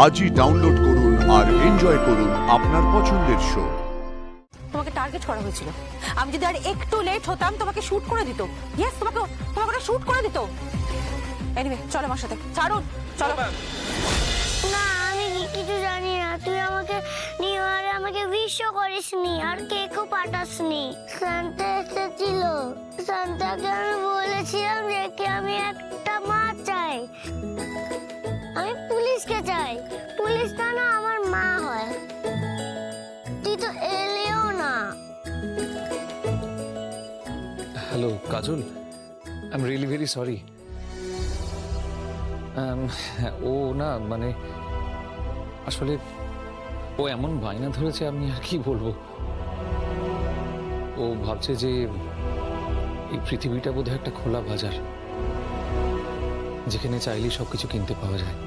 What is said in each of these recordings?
আজই ডাউনলোড করুন আর এনজয় করুন আপনার পছন্দের শো। তোমাকে টার্গেট করা হয়েছিল। আমি যদি আর একটু লেট হতাম তোমাকে শুট করে দিত। ইয়েস, তোমাকে শুট করে দিত। এনিওয়ে, চলো আমার সাথে। ছাড়ুন, চলো। না, আমি কিছু জানি না। তুই আমাকে নিয়ে আর আমাকে উইশও করিসনি আর কেকও পাঠাসনি। সান্তা এসেছিল। সান্তাকে আমি বলেছিলাম যে আমি একটা মা চাই। আমি পুলিশকে চাই। পুলিশ যেন আমার মা হয়। তুই তো এলেও না। Hello Kajal, I am really very sorry. ও না মানে আসলে ও এমন বায়না ধরেছে, আমি আর কি বলবো। ও ভাবছে যে এই পৃথিবীটা বোধহয় একটা খোলা বাজার, যেখানে চাইলেই সবকিছু কিনতে পাওয়া যায়।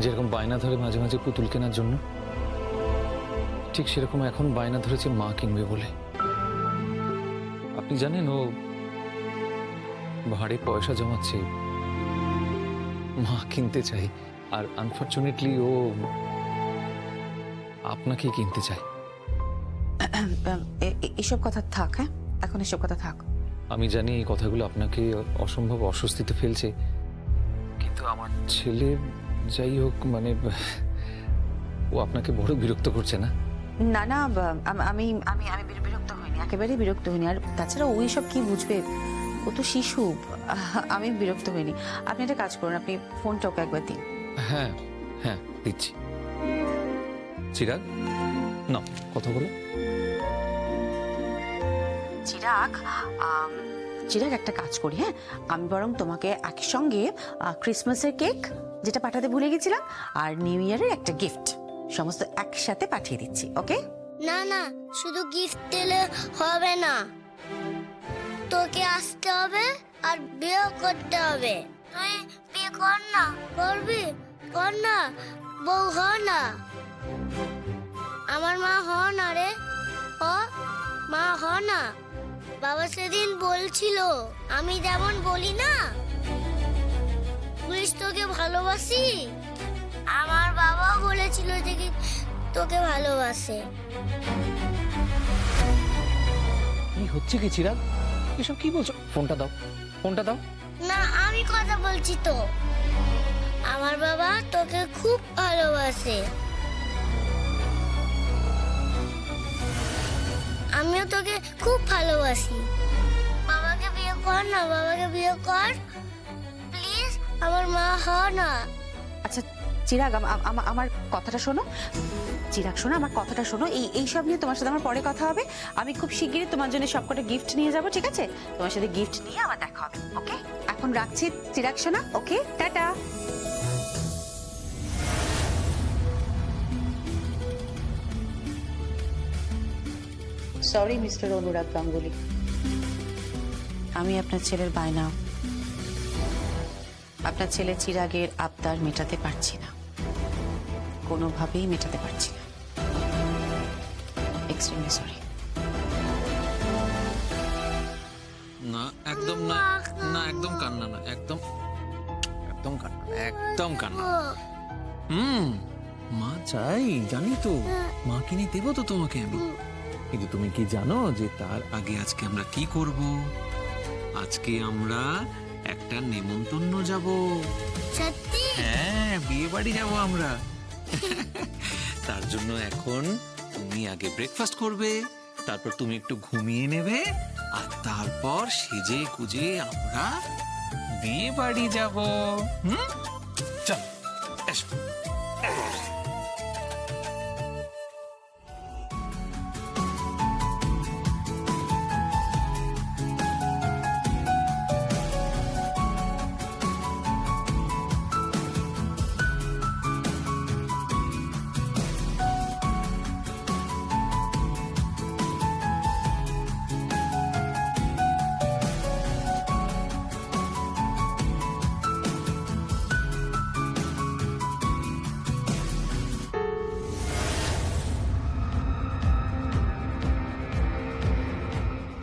যেরকম বায়না ধরে মাঝে মাঝে পুতুল কেনার জন্য, ঠিক সেরকম এখন বায়না ধরেছে মা কিনবে বলে। আপনি জানেন ও ভাড়ে পয়সা জমাচ্ছে, মা কিনতে চাই। আর আনফর্চুনেটলি ও আপনাকে কিনতে চায়। এসব কথা থাক। হ্যাঁ, এখন এসব কথা থাক। আমি জানি এই কথাগুলো আপনাকে অসম্ভব অস্বস্তিতে ফেলছে, কিন্তু আমার ছেলে যাই হোক মানে ও আপনাকে বড় বিরক্ত করছে না? না না, আমি আমি আমি বিরক্ত হইনি, একেবারেই বিরক্ত হইনি। আর তাছাড়া ওই সব কি বুঝবে, ও তো শিশু। আমি বিরক্ত হইনি। আপনি একটা কাজ করুন, আপনি ফোনটা ওকে একবার দিন। হ্যাঁ হ্যাঁ, দিচ্ছি। চিরাগ, না কথা বলো। চিরাগ, একটা কাজ করি। হ্যাঁ, আমি বরং তোমাকে একসঙ্গে ক্রিসমাসের কেক, যেটা পাঠাতে ভুলে গেছিলাম, আর নিউ ইয়ারের একটা গিফট, সমস্ত একসাথে পাঠিয়ে দিচ্ছি। ওকে? না না, শুধু গিফট দিলে হবে না। তোকে আসতে হবে আর বিয়ে করতে হবে। তুই বিয়ে কর না। করবি? কর না। বউ হ না। আমার মা হ না রে। মা হ না। বাবা সেদিন বলছিল, আমি যেমন বলি না, পুলিশ তোকে ভালোবাসি। আমার বাবাও বলেছিল যে তোকে ভালোবাসে। কি হচ্ছে কি চিরাগ, এসব কি বলছো? ফোনটা দাও, ফোনটা দাও। না, আমি কথা বলছি তো। আমার বাবা তোকে খুব ভালোবাসে। আমিও তোকে খুব ভালোবাসি। বাবাকে বিয়ে কর না, বাবাকে বিয়ে কর প্লিজ। আমার মা হ না। আচ্ছা চিরাগ, আমার কথাটা শোনো। চিরাগ শোনো, আমার কথাটা শোনো। এই সব নিয়ে তোমার সাথে আমার পরে কথা হবে। আমি খুব শিগগিরই তোমার জন্য সবকটা গিফট নিয়ে যাব, ঠিক আছে? তোমার সাথে গিফট নিয়ে আবার দেখা হবে। ওকে, এখন রাখছি চিরাগ শোনা। ওকে, টাটা। সরি মিস্টার অনুরাগ গাঙ্গুলি, আমি আপনার ছেলের বায়না, আপনার ছেলে চিরাগের আবদার মেটাতে পারছি না, কোনোভাবেই মেটাতে পারছি না। Extremely sorry. না একদম না, না একদম কান্না না, একদম একদম কান্না না, একদম কান্না। মা চাই জানি তো, মা কিনে দেবো তো তোমাকে আমি। কিন্তু তুমি কি জানো যে তার আগে আজকে আমরা কি করব? আজকে আমরা একটা নেমন্তন্ন যাব। সত্যি? হ্যাঁ, বিয়ে বাড়ি যাব আমরা। তার জন্য এখন তুমি আগে ব্রেকফাস্ট করবে, তারপর তুমি একটু ঘুমিয়ে নেবে, আর তারপর সেজে গুজে আমরা বিয়ে বাড়ি যাব। চল এসো।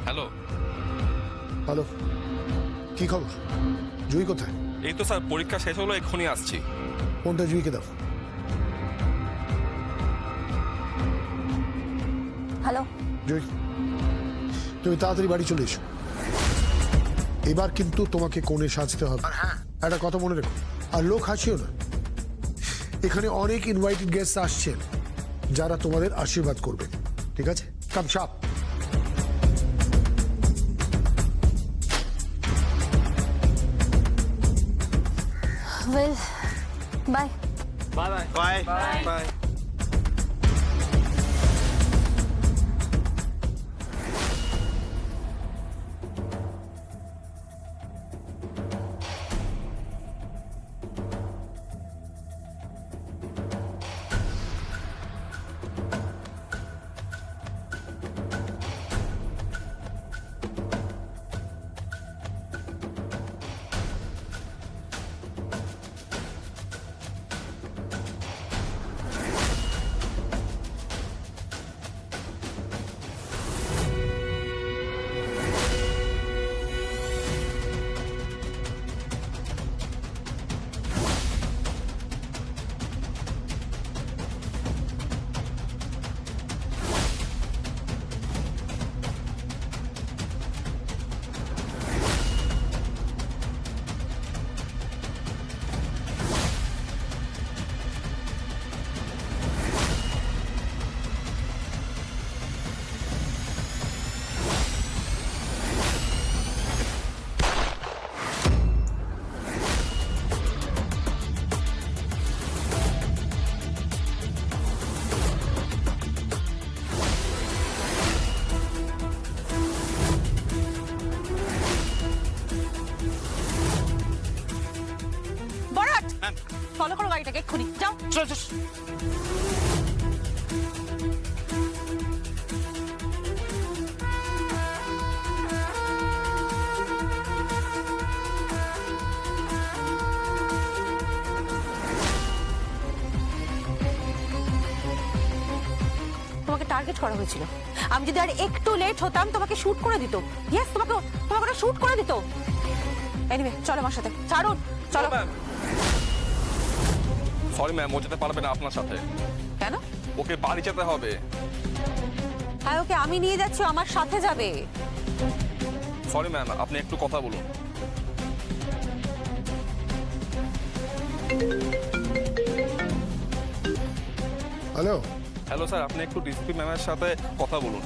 হ্যালো হ্যালো, কি খবর? জুই কোথায়? এই তো স্যার, পরীক্ষা শেষ হলো, এক্ষুনি আসছি। ফোনটা জুইকে দাও। হ্যালো। জুই, তুমি তাড়াতাড়ি বাড়ি চলে এসো। এবার কিন্তু তোমাকে কোণে সাজতে হবে। আর হ্যাঁ, একটা কথা মনে রেখো, আর লোক হাসিও না। এখানে অনেক ইনভাইটেড গেস্ট আসছেন যারা তোমাদের আশীর্বাদ করবে, ঠিক আছে? কাম চাপ। Well, by. বরাট, ফলো করো গাড়িটাকে এক্ষুনি, যাও। তোমাকে টার্গেট করা হয়েছিল। আমি যদি আর একটু লেট হতাম তোমাকে শুট করে দিত। ইয়েস, তোমাকে শুট করে দিত। এনিওয়ে, চলো আমার সাথে। ছাড়ুন, চলো। সরি ম্যাম, ও যেতে পারবে না আপনার সাথে। কেন? ওকে বাড়ি যেতে হবে। হ্যাঁ, ওকে আমি নিয়ে যাচ্ছি, আমার সাথে যাবে। সরি ম্যাম, আপনি একটু কথা বলুন। হ্যালো। হ্যালো স্যার, আপনি একটু ডিসিপি ম্যামের সাথে কথা বলুন।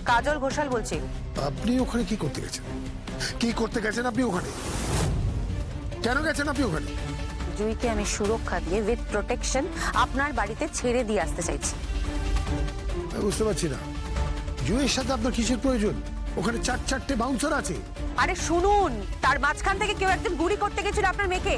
কাজল ঘোষাল বলছি। আপনি ওখানে কি করতে গেছেন? কি করতে গেছেন আপনি ওখানে? কেন গেছেন আপনি ওখানে? জুইকে আমি সুরক্ষা দিয়ে উইথ প্রোটেকশন আপনার বাড়িতে ছেড়ে দিয়ে আসতে চাইছি। আমি বুঝতে পারছি না, জুইয়ের সাথে আপনার কিসের প্রয়োজন? ওখানে চারটে বাউন্সার আছে। আরে শুনুন, তার মাঝখান থেকে কেউ একজন গুলি করতে গেছিল আপনার মেয়েকে।